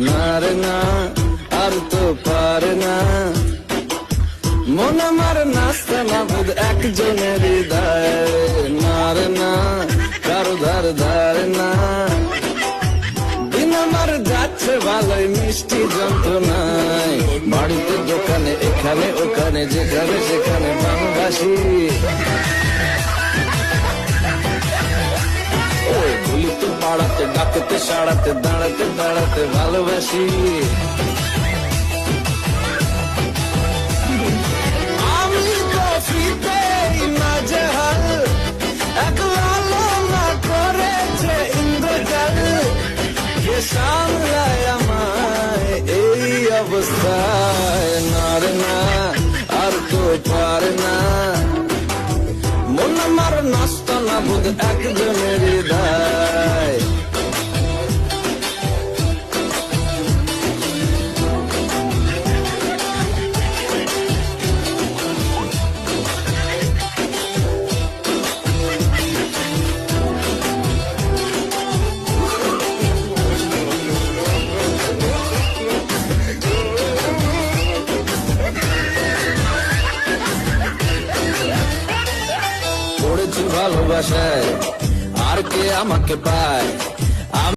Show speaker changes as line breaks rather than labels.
না রে না, আর তো পারে না, মন আমার নাস্তা না বুধ একজনের হৃদয়। না রে না, কারো ধার ধার না, দিন আমার যাচ্ছে ভালোই মিষ্টি যন্ত্রণায়। বাড়িতে দোকানে এখানে ওখানে যেখানে সেখানে বাংলাদেশি। গুলিতে পাড়াতে ডাকতে সাড়াতে দাঁড়াতে দাঁড়াতে ভালোবাসি। আমি তো ফিতেই নাজেহাল, একলা না করেছে ইন্দ্রজাল। কে সামলায় আমায় এই অবস্থায়। না রে না, আর তো পারে না, মন আমার নষ্ট না বুধ একজনের হৃদয়। পড়েছি ভালোবাসায়, আর কে আমাকে পায়,